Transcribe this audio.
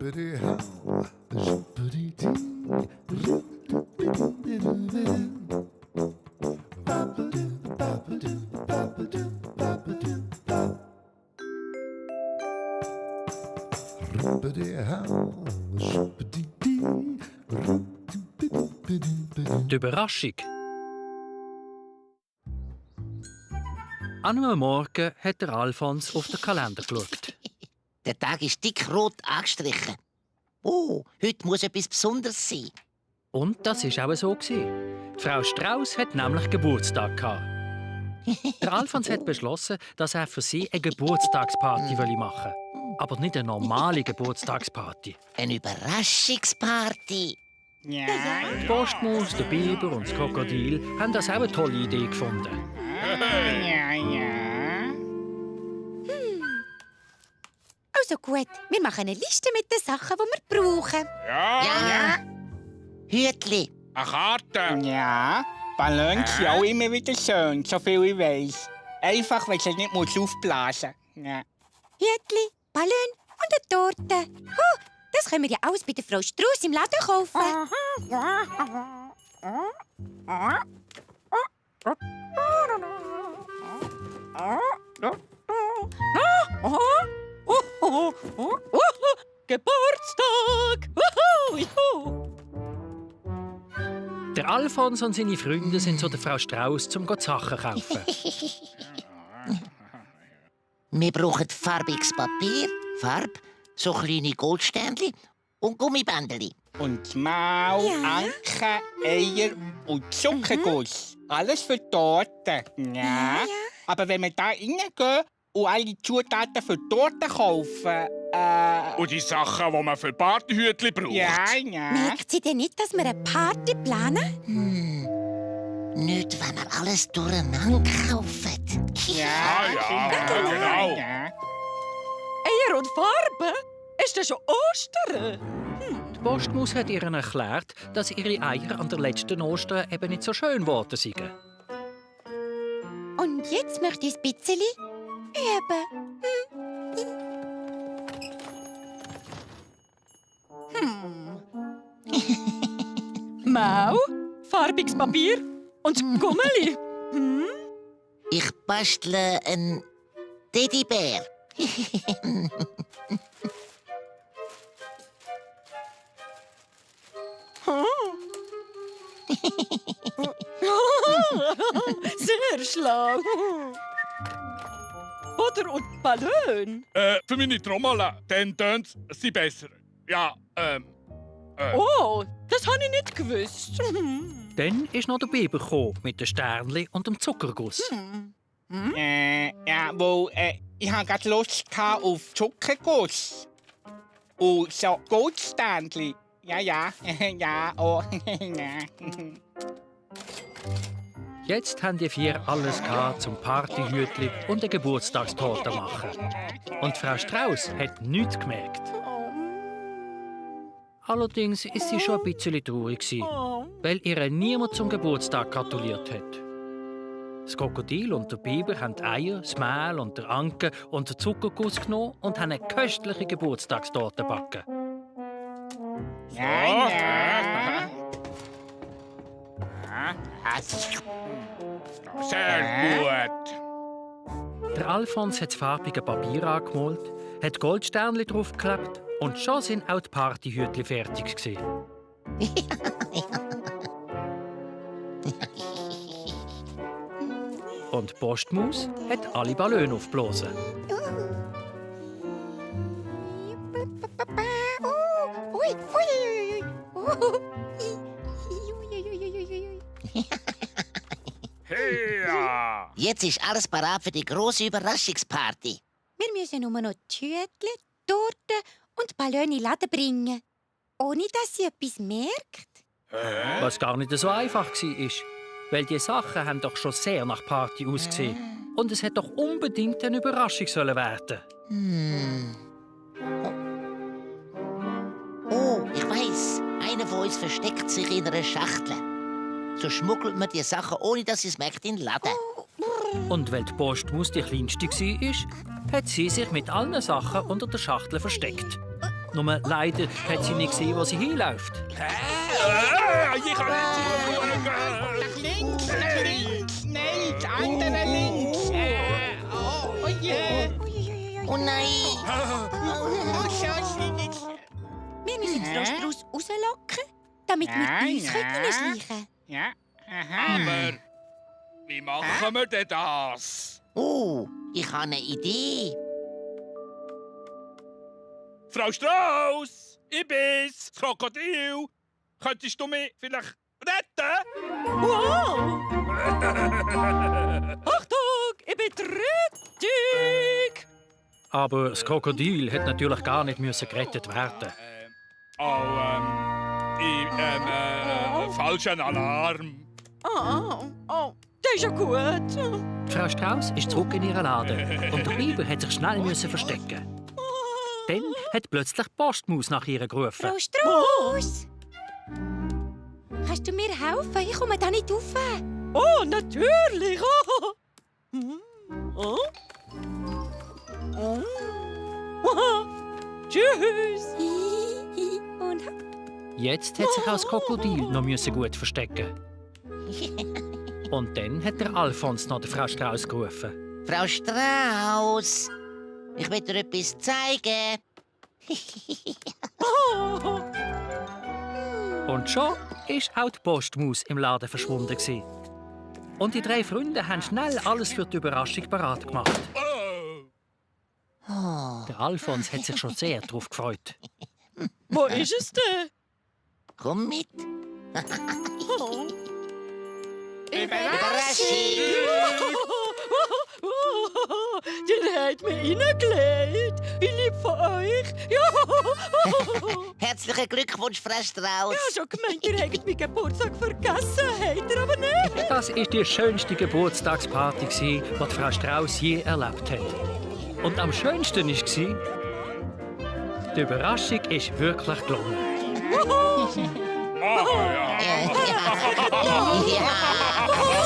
Die Überraschung. An einem Morgen hat der Alfons auf den Kalender geschaut. Der Tag ist dick-rot angestrichen. Oh, heute muss etwas Besonderes sein. Und das war auch so. Die Frau Strauss hat nämlich Geburtstag gehabt. Der Alfons hat beschlossen, dass er für sie eine Geburtstagsparty machen will. Aber nicht eine normale Geburtstagsparty. Eine Überraschungsparty. Ja. Die Postmaus, der Biber und das Krokodil haben das auch eine tolle Idee gefunden. Ja. Also gut, wir machen eine Liste mit den Sachen, die wir brauchen. Ja. Hütli. Eine Karte. Ja. Ballons sind auch immer wieder schön, so viel ich weiss. Einfach, weil sie nicht aufblasen muss. Ja. Hütli, Ballon und eine Torte. Oh, das können wir ja alles bei der Frau Strauss im Laden kaufen. Geburtstag! Juhu! Der Alfons und seine Freunde sind zu der Frau Strauss, um die Sachen zu kaufen. Wir brauchen farbiges Papier, Farbe, so kleine Goldsternchen und Gummibändeli. Und Maul, Anke, Eier und Zuckerguss. Alles für die Torte. Ja. Aber wenn wir da reingehen und alle Zutaten für die Torte kaufen, Und die Sachen, die man für Partyhütli braucht. ja. Merkt sie denn nicht, dass wir eine Party planen? Nicht, wenn wir alles durcheinander kaufen. Genau. Ja. Eier und Farbe? Ist das schon Ostern? Die Postmaus hat ihnen erklärt, dass ihre Eier an der letzten Ostern eben nicht so schön geworden sind. Und jetzt möchte ich ein bisschen üben. Mau, farbiges Papier und Gummeli. Ich bastle einen Teddybär. Sehr schlau. Oder und Ballon. Für meine Trommel, dann tönt sie besser. Ja, Oh, das habe ich nicht gewusst. Dann ist noch der Biber gekommen, mit den Sternchen und dem Zuckerguss. Ich hatte gerade Lust auf Zuckerguss. Und so Goldsternchen. Ja. ja, oh. Jetzt haben die vier alles gehabt zum Partyhütli und eine Geburtstagstorte machen. Und Frau Strauss hat nichts gemerkt. Allerdings ist sie schon ein bisschen traurig gewesen, weil ihr niemand zum Geburtstag gratuliert hat. Das Krokodil und der Biber haben die Eier, das Mehl und der Anke und den Zuckerguss genommen und haben eine köstliche Geburtstagstorte gebacken. Ja. sehr gut. Der Alfons hat das farbige Papier angemalt, hat Goldsternchen draufgeklebt und schon sind auch die Partyhütli fertig gewesen. Und die Postmaus hat alle Ballone aufgeblasen. Ja. Jetzt ist alles parat für die grosse Überraschungsparty. Wir müssen nur noch die Hütli, Torte und Ballone in den Laden bringen. Ohne dass sie etwas merkt. Was gar nicht so einfach war. Weil die Sachen haben doch schon sehr nach Party ausgesehen. Und es hätte doch unbedingt eine Überraschung sollen werden. Oh, ich weiss. Einer von uns versteckt sich in einer Schachtel. So schmuggelt man die Sachen, ohne dass sie es merkt, in den Laden. Und weil die Postmaus die kleinste war, hat sie sich mit allen Sachen unter der Schachtel versteckt. Nur leider hat sie nicht gesehen, wo sie hinläuft. Ich kann nicht zuschauen. Nach links, nach links. Nein, das andere links. Oh je. Oh nein. Oh, Schatzi. Wir müssen den Frosch daraus rauslocken, damit wir uns hineinschleichen können. Ja, aha. Aber wie machen wir denn das? Ich habe eine Idee. Frau Strauss, ich bin's, das Krokodil. Könntest du mich vielleicht retten? Wow! Achtung, ich bin rettig! Aber das Krokodil hätte natürlich gar nicht gerettet werden. Falschen Alarm. Oh, das ist ja gut. Frau Strauss ist zurück in ihren Laden und der Biber hat sich schnell verstecken. Dann hat plötzlich die Postmaus nach ihr gerufen. Frau Strauss! Kannst du mir helfen? Ich komme da nicht rauf. Oh, natürlich! Oh. Tschüss! Und hopp. Jetzt hat sich auch das Krokodil noch gut verstecken. Und dann hat der Alfons noch der Frau Strauss gerufen. Frau Strauss, ich will dir etwas zeigen. Und schon ist auch die Postmaus im Laden verschwunden gewesen. Und die 3 Freunde haben schnell alles für die Überraschung parat gemacht. Der Alfons hat sich schon sehr darauf gefreut. Wo ist es denn? Komm mit. Oh. Überraschung. Den hat mir reingelegt. Wie lieb von euch. Ja. Herzlichen Glückwunsch, Frau Strauss. Ich habe schon gemeint, ihr hättet meinen Geburtstag vergessen. Habt ihr aber nicht. Das war die schönste Geburtstagsparty, die Frau Strauss je erlebt hat. Und am schönsten war, die Überraschung ist wirklich gelungen. Ah, ja. Ja.